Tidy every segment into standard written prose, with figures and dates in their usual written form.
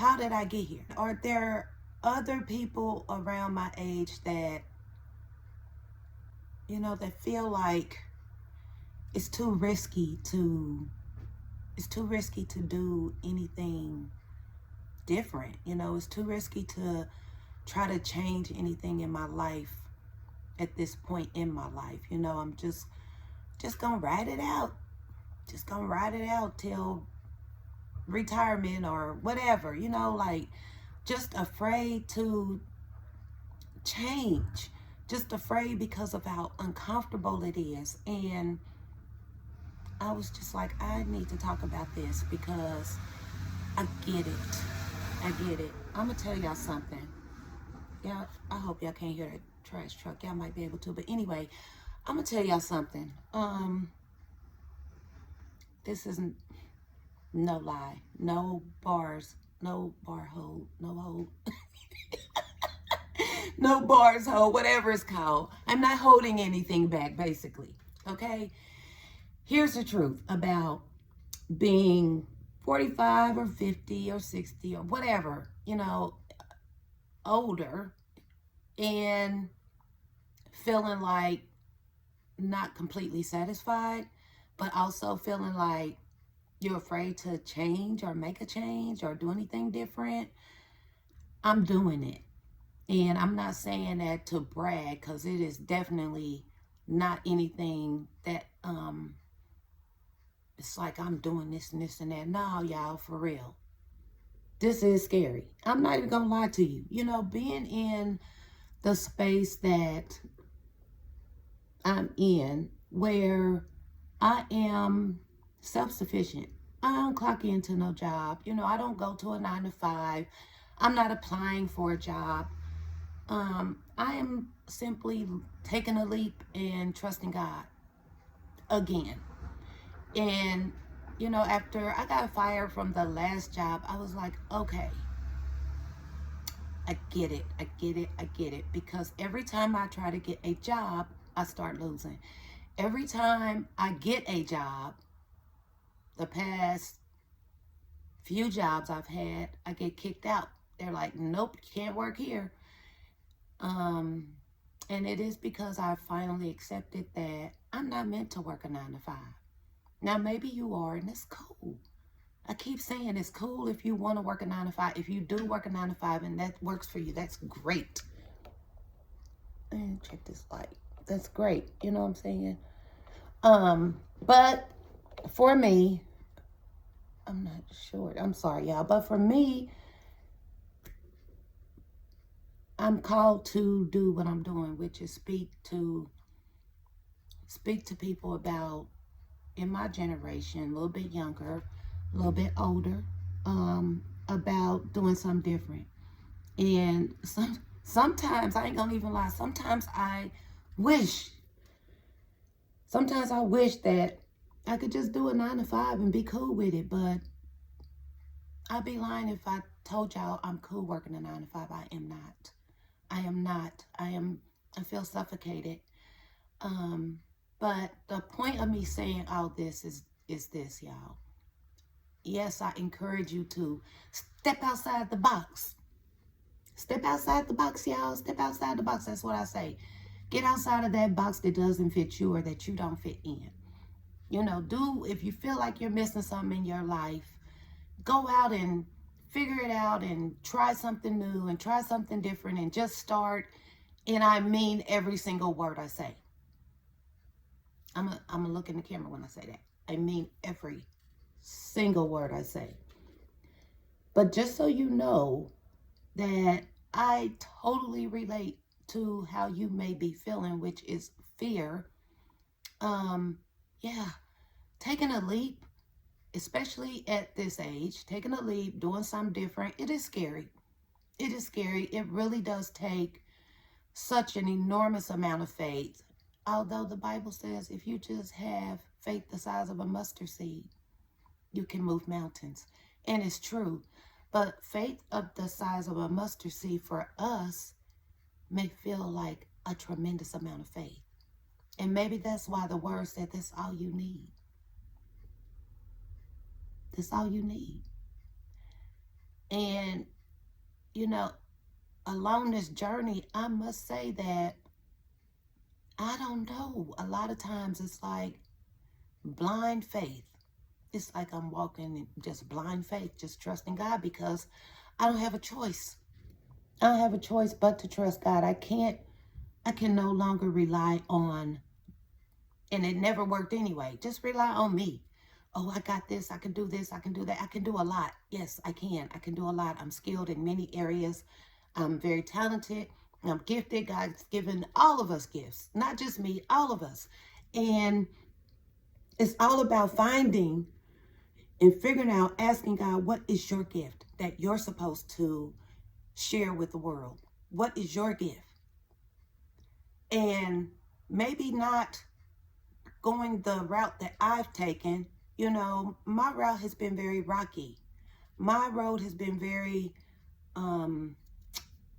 how did I get here? Are there other people around my age that, that feel like it's too risky to do anything different? It's too risky to try to change anything in my life at this point in my life. I'm just gonna ride it out. Just gonna ride it out till retirement or whatever, like just afraid to change. Just afraid because of how uncomfortable it is. And I was just like, I need to talk about this because I get it. I get it. I'm gonna tell y'all something. Yeah, I hope y'all can't hear the trash truck. Y'all might be able to, but anyway, I'm gonna tell y'all something. This isn't no lie, no bars, no bar hold, no hold, no bars hold, whatever it's called. I'm not holding anything back, basically. Okay. Here's the truth about being 45 or 50 or 60 or whatever, older, and feeling like not completely satisfied, but also feeling like you're afraid to change or make a change or do anything different. I'm doing it. And I'm not saying that to brag, because it is definitely not anything that it's like I'm doing this and this and that. No, y'all, for real. This is scary. I'm not even gonna lie to you. Being in the space that I'm in, where I am self-sufficient. I don't clock into no job. I don't go to a 9 to 5. I'm not applying for a job. I am simply taking a leap and trusting God again. And, after I got fired from the last job, I was like, okay, I get it. I get it. I get it. Because every time I try to get a job, I start losing. Every time I get a job, the past few jobs I've had, I get kicked out. They're like, nope, you can't work here. And it is because I finally accepted that I'm not meant to work a 9 to 5. Now, maybe you are, and it's cool. I keep saying it's cool if you want to work a 9 to 5. If you do work a 9 to 5 and that works for you, that's great. And check this light. That's great. You know what I'm saying? But for me, I'm not sure. I'm sorry, y'all. But for me, I'm called to do what I'm doing, which is speak to people about, in my generation, a little bit younger, a little bit older, about doing something different. And sometimes, I ain't gonna even lie, sometimes I wish that I could just do a 9 to 5 and be cool with it, but I'd be lying if I told y'all I'm cool working a 9 to 5. I am not. I am not. I feel suffocated. But the point of me saying all this is this, y'all. Yes, I encourage you to step outside the box. Step outside the box, y'all. Step outside the box. That's what I say. Get outside of that box that doesn't fit you or that you don't fit in. If you feel like you're missing something in your life, go out and figure it out and try something new and try something different and just start. And I mean every single word I say. I'm gonna look in the camera when I say that. I mean every single word I say. But just so you know that I totally relate to how you may be feeling, which is fear. Yeah, taking a leap, especially at this age, taking a leap, doing something different, it is scary. It is scary. It really does take such an enormous amount of faith. Although the Bible says if you just have faith the size of a mustard seed, you can move mountains. And it's true. But faith of the size of a mustard seed for us may feel like a tremendous amount of faith. And maybe that's why the word said that's all you need. That's all you need. And, you know, along this journey, I must say that I don't know. A lot of times it's like blind faith. It's like I'm walking in just blind faith, just trusting God because I don't have a choice. I don't have a choice but to trust God. I can no longer rely on, and it never worked anyway. Just rely on me. Oh, I got this. I can do this. I can do that. I can do a lot. Yes, I can. I can do a lot. I'm skilled in many areas. I'm very talented. I'm gifted. God's given all of us gifts, not just me, all of us. And it's all about finding and figuring out, asking God, what is your gift that you're supposed to share with the world? What is your gift? And maybe not going the route that I've taken. You know, my route has been very rocky. My road has been very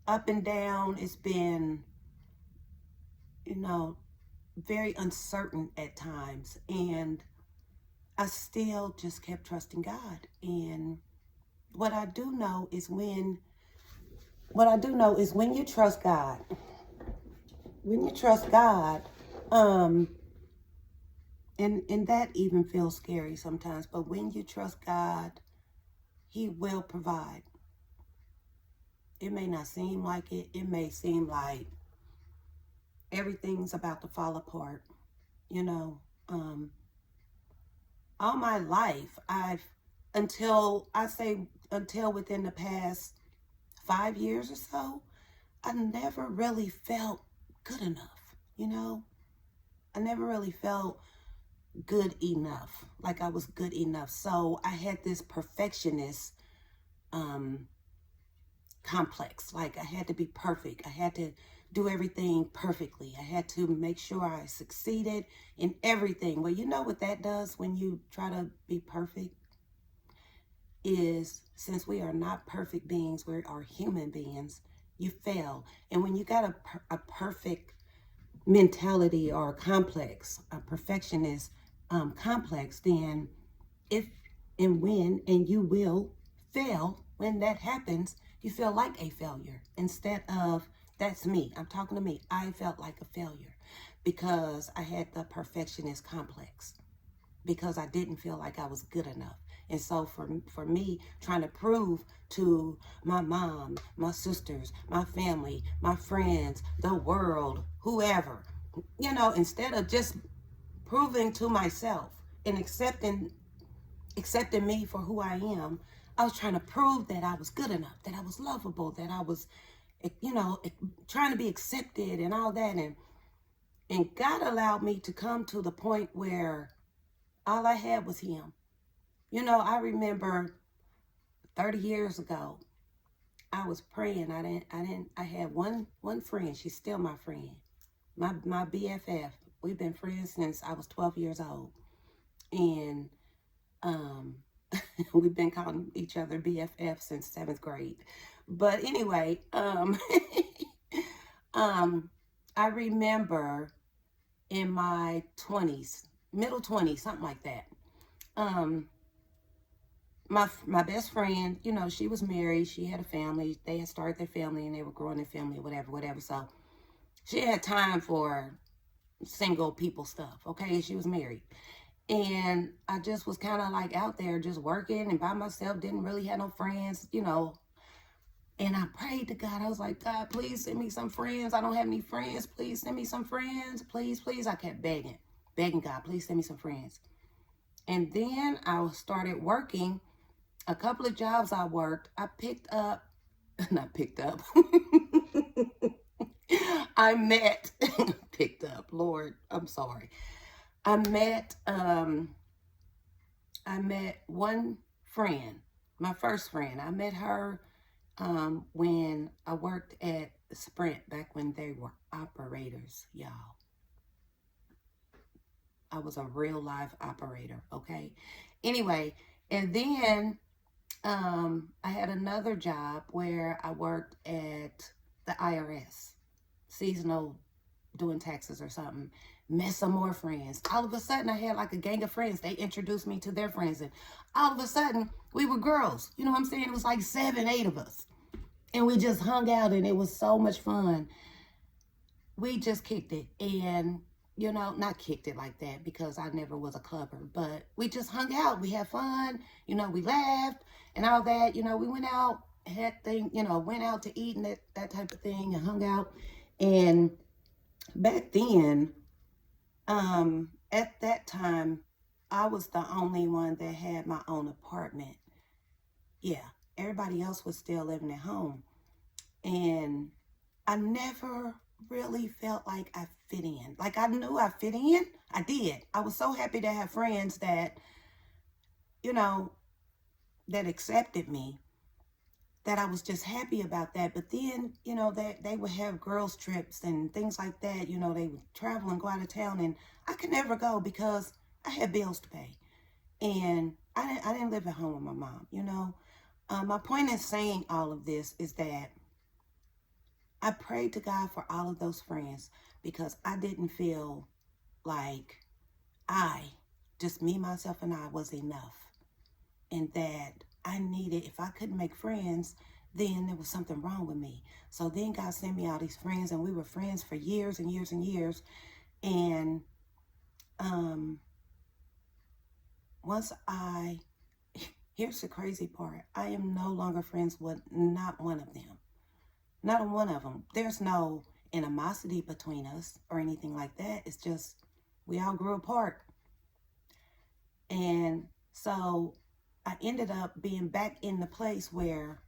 up and down. It's been, you know, very uncertain at times. And I still just kept trusting God. And what I do know is when you trust God, and that even feels scary sometimes, but when you trust God, He will provide. It may not seem like it. It may seem like everything's about to fall apart. You know, all my life, until within the past 5 years or so, I never really felt good enough. You know, I never really felt good enough, like I was good enough. So I had this perfectionist complex. Like I had to be perfect. I had to do everything perfectly. I had to make sure I succeeded in everything. Well, you know what that does when you try to be perfect is, since we are not perfect beings, we are human beings, you fail. And when you got a perfect mentality or a complex, a perfectionist complex, then if and when, and you will fail when that happens, you feel like a failure instead of, that's me, I'm talking to me, I felt like a failure because I had the perfectionist complex, because I didn't feel like I was good enough. And so for me, trying to prove to my mom, my sisters, my family, my friends, the world, whoever, you know, instead of just proving to myself and accepting me for who I am, I was trying to prove that I was good enough, that I was lovable, that I was, you know, trying to be accepted and all that. And God allowed me to come to the point where all I had was Him. You know, I remember 30 years ago, I was praying. I had one friend. She's still my friend. My BFF. We've been friends since I was 12 years old. And we've been calling each other BFF since 7th grade. But anyway, I remember in my 20s, middle 20s, something like that. My best friend, you know, she was married. She had a family. They had started their family and they were growing their family, whatever. So she had time for single people stuff. Okay, she was married. And I just was kind of like out there just working and by myself, didn't really have no friends, you know. And I prayed to God. I was like, God, please send me some friends. I don't have any friends. Please send me some friends. Please, please. I kept begging God, please send me some friends. And then I started working. A couple of jobs I worked, I picked up, not picked up. I met, picked up, Lord, I'm sorry. I met one friend, my first friend. I met her when I worked at Sprint, back when they were operators, y'all. I was a real live operator, okay? Anyway, and then I had another job where I worked at the IRS, seasonal, doing taxes or something. met some more friends. All of a sudden, I had like a gang of friends. They introduced me to their friends. And all of a sudden, we were girls. You know what I'm saying? It was like 7, 8 of us. And we just hung out, and it was so much fun. We just kicked it. And, you know, not kicked it like that because I never was a clubber. But we just hung out. We had fun. You know, we laughed and all that. You know, we went out, went out to eat and that type of thing and hung out. And back then, at that time, I was the only one that had my own apartment. Yeah, everybody else was still living at home. And I never really felt like I fit in. Like, I knew I fit in. I did. I was so happy to have friends that, you know, that accepted me, that I was just happy about that. But then, you know, that they would have girls trips and things like that. You know, they would travel and go out of town, and I could never go because I had bills to pay. And I didn't live at home with my mom, you know. My point in saying all of this is that I prayed to God for all of those friends because I didn't feel like just me, myself, and I was enough. And that I needed, if I couldn't make friends, then there was something wrong with me. So then God sent me all these friends, and we were friends for years and years and years. And here's the crazy part. I am no longer friends with not one of them. Not one of them. There's no animosity between us or anything like that. It's just we all grew apart. And so I ended up being back in the place where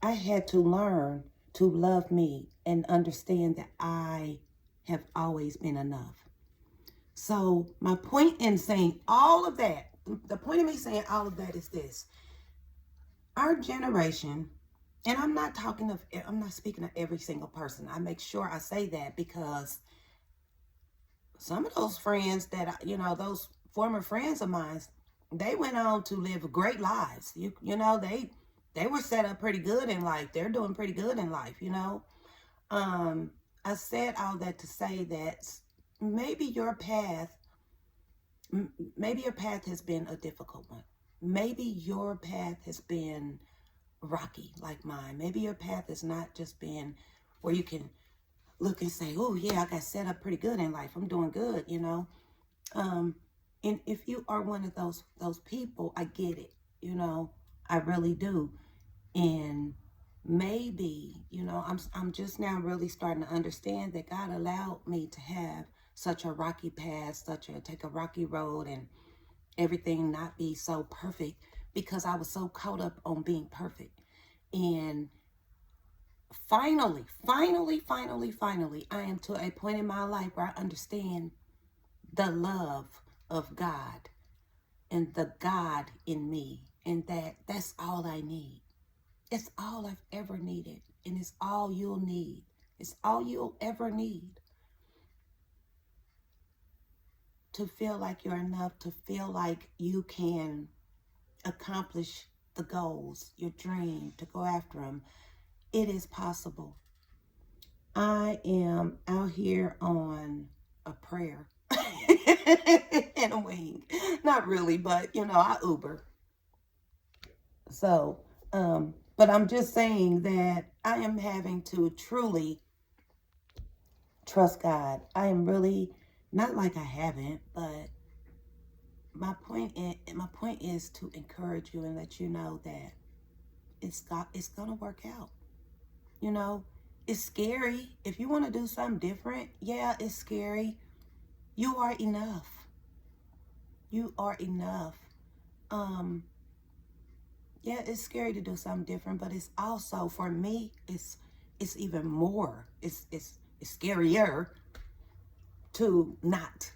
I had to learn to love me and understand that I have always been enough. So my point in saying all of that, the point of me saying all of that is this. Our generation, and I'm not speaking of every single person. I make sure I say that because some of those friends that, those former friends of mine, they went on to live great lives. You know, they were set up pretty good in life. They're doing pretty good in life, you know. I said all that to say that maybe your path has been a difficult one. Maybe your path has been rocky like mine. Maybe your path has not just been where you can look and say, oh yeah, I got set up pretty good in life. I'm doing good, you know. And if you are one of those people, I get it, you know, I really do. And maybe, you know, I'm just now really starting to understand that God allowed me to have such a rocky path, take a rocky road and everything not be so perfect because I was so caught up on being perfect. And finally, I am to a point in my life where I understand the love of God and the God in me, and that's all I need. It's all I've ever needed, and it's all you'll need. It's all you'll ever need to feel like you're enough, to feel like you can accomplish the goals, your dream, to go after them. It is possible. I am out here on a prayer and a wing. Not really, but, you know, I Uber. So, but I'm just saying that I am having to truly trust God. I am really, not like I haven't, but my point is to encourage you and let you know that it's gonna work out. You know, it's scary. If you want to do something different, yeah, it's scary. You are enough. You are enough. Yeah, it's scary to do something different, but it's also, for me, it's even more. It's scarier to not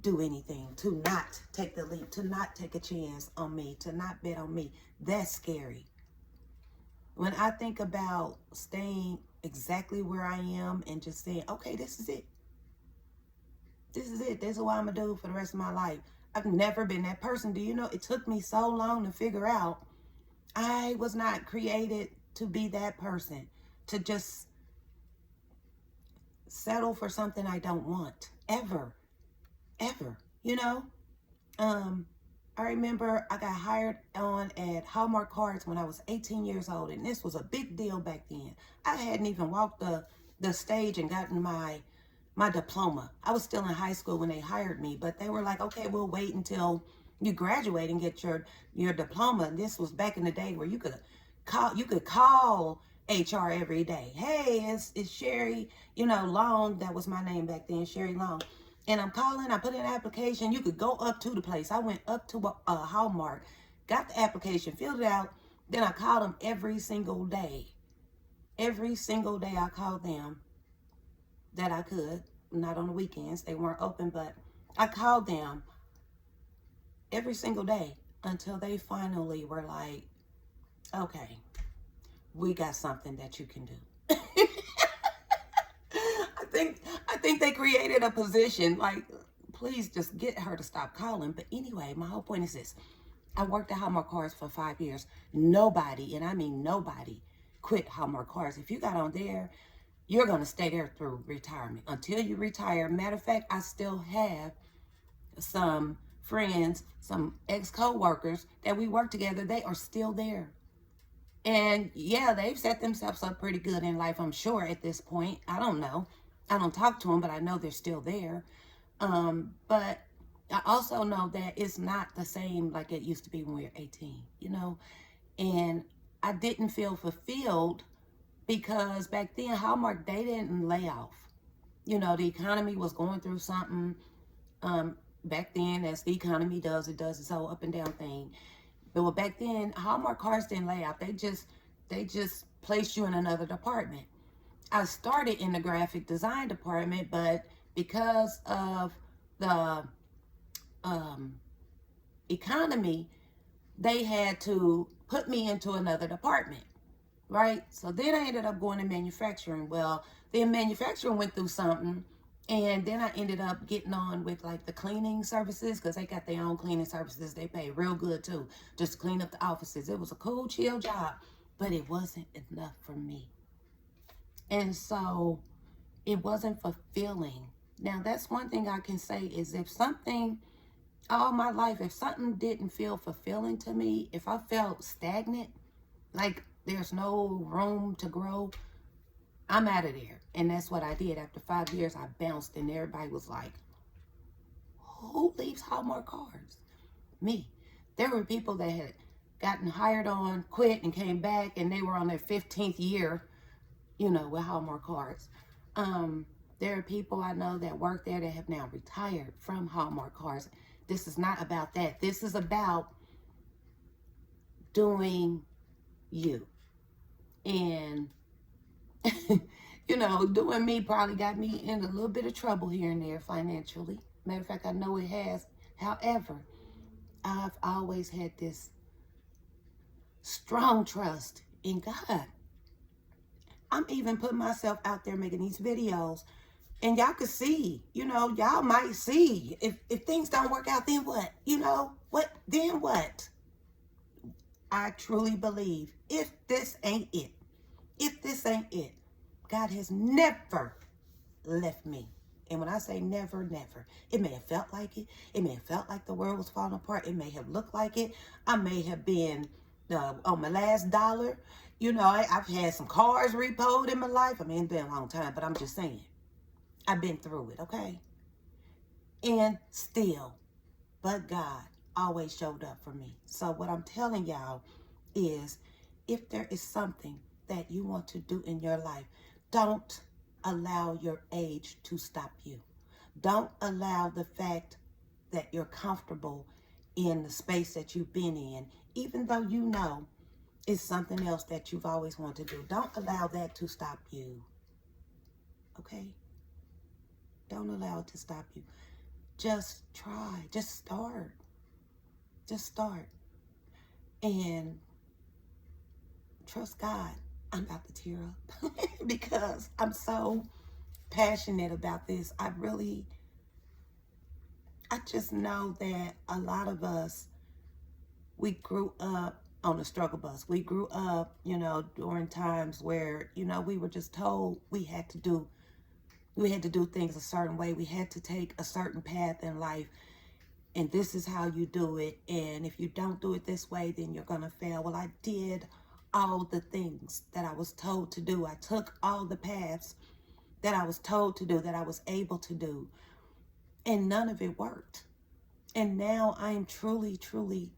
do anything, to not take the leap, to not take a chance on me, to not bet on me. That's scary. When I think about staying exactly where I am and just saying, okay, this is it. This is it. This is what I'm going to do for the rest of my life. I've never been that person. Do you know, it took me so long to figure out I was not created to be that person, to just settle for something I don't want. ever, ever, you know? I remember I got hired on at Hallmark Cards when I was 18 years old, and this was a big deal back then. I hadn't even walked the stage and gotten my diploma. I was still in high school when they hired me, but they were like, okay, we'll wait until you graduate and get your diploma. And this was back in the day where you could call HR every day. Hey, it's Sherry, Long. That was my name back then, Sherry Long. And I'm calling, I put in an application. You could go up to the place. I went up to Hallmark, got the application, filled it out. Then I called them every single day. Every single day I called them that I could. Not on the weekends. They weren't open, but I called them every single day until they finally were like, okay, we got something that you can do. I think they created a position like, please just get her to stop calling. But anyway, my whole point is this. I worked at Hallmark Cards for 5 years. Nobody, and I mean nobody, quit Hallmark Cards. If you got on there, you're going to stay there through retirement until you retire. Matter of fact, I still have some friends, some ex-co-workers that we work together. They are still there. And yeah, they've set themselves up pretty good in life, I'm sure, at this point. I don't know. I don't talk to them, but I know they're still there. But I also know that it's not the same like it used to be when we were 18, And I didn't feel fulfilled because back then, Hallmark, they didn't lay off. The economy was going through something back then, as the economy does. It does its whole up and down thing. But back then, Hallmark Cards didn't lay off. They just placed you in another department. I started in the graphic design department, but because of the economy, they had to put me into another department, right? So then I ended up going to manufacturing. Well, then manufacturing went through something, and then I ended up getting on with like the cleaning services, because they got their own cleaning services. They pay real good too, just to clean up the offices. It was a cool, chill job, but it wasn't enough for me. And so it wasn't fulfilling. Now, that's one thing I can say is if something, all my life, if something didn't feel fulfilling to me, if I felt stagnant, like there's no room to grow, I'm out of there. And that's what I did. After 5 years, I bounced, and everybody was like, who leaves Hallmark Cards? Me. There were people that had gotten hired on, quit, and came back, and they were on their 15th year, with Hallmark Cards. There are people I know that work there that have now retired from Hallmark Cards. This is not about that. This is about doing you. And, doing me probably got me in a little bit of trouble here and there financially. Matter of fact, I know it has. However, I've always had this strong trust in God. I'm even putting myself out there making these videos, and y'all could see, y'all might see if things don't work out, then what? Then what? I truly believe if this ain't it, God has never left me. And when I say never, never, it may have felt like it. It may have felt like the world was falling apart. It may have looked like it. I may have been on my last dollar. I've had some cars repoed in my life. It's been a long time, but I'm just saying. I've been through it, okay? And still, but God always showed up for me. So what I'm telling y'all is, if there is something that you want to do in your life, don't allow your age to stop you. Don't allow the fact that you're comfortable in the space that you've been in, even though it's something else that you've always wanted to do. Don't allow that to stop you. Okay? Don't allow it to stop you. Just try. Just start. Just start. And trust God. I'm about to tear up because I'm so passionate about this. I just know that a lot of us, we grew up on the struggle bus. We grew up, during times where, we were just told we had to do We had to do things a certain way. We had to take a certain path in life. And this is how you do it. And if you don't do it this way, then you're going to fail. Well, I did all the things that I was told to do. I took all the paths that I was told to do, that I was able to do. And none of it worked. And now I am truly, truly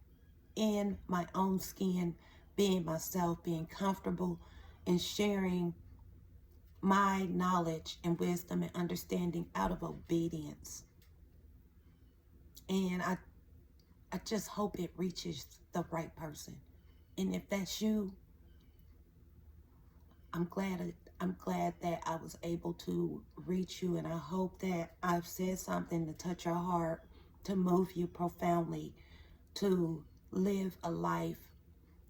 in my own skin, being myself, being comfortable, and sharing my knowledge and wisdom and understanding out of obedience. And I just hope it reaches the right person. And if that's you, I'm glad that I was able to reach you, and I hope that I've said something to touch your heart, to move you profoundly, to live a life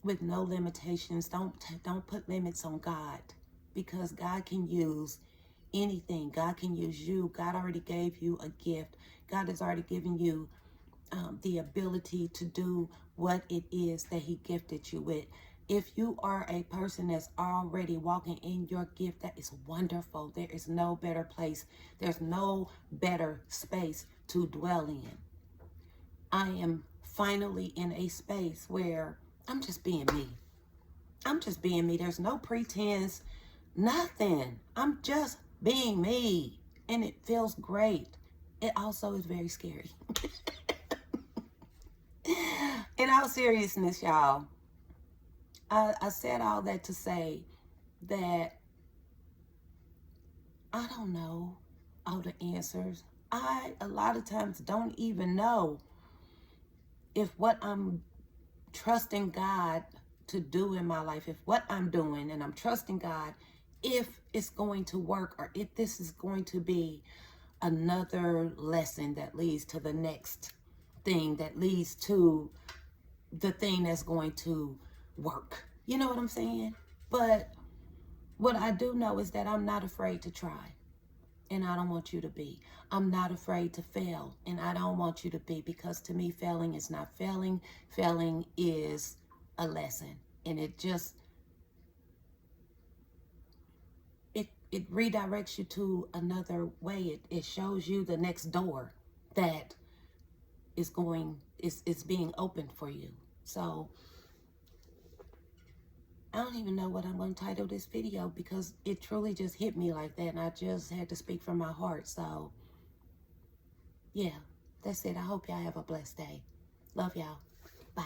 with no limitations. Don't put limits on God, because God can use anything. God can use you. God already gave you a gift. God has already given you the ability to do what it is that he gifted you with. If you are a person that's already walking in your gift, that is wonderful. There is no better place. There's no better space to dwell in. I am finally in a space where I'm just being me. I'm just being me. There's no pretense, nothing. I'm just being me. And it feels great. It also is very scary. In all seriousness, y'all, I said all that to say that I don't know all the answers. I, a lot of times, don't even know if what I'm trusting God to do in my life, if what I'm doing and I'm trusting God, if it's going to work, or if this is going to be another lesson that leads to the next thing, that leads to the thing that's going to work. You know what I'm saying? But what I do know is that I'm not afraid to try. And I don't want you to be. I'm not afraid to fail. And I don't want you to be, because to me, failing is not failing. Failing is a lesson. And it just, it redirects you to another way. It shows you the next door that is being opened for you. So I don't even know what I'm going to title this video, because it truly just hit me like that, and I just had to speak from my heart. So yeah, that's it. I hope y'all have a blessed day. Love y'all. Bye.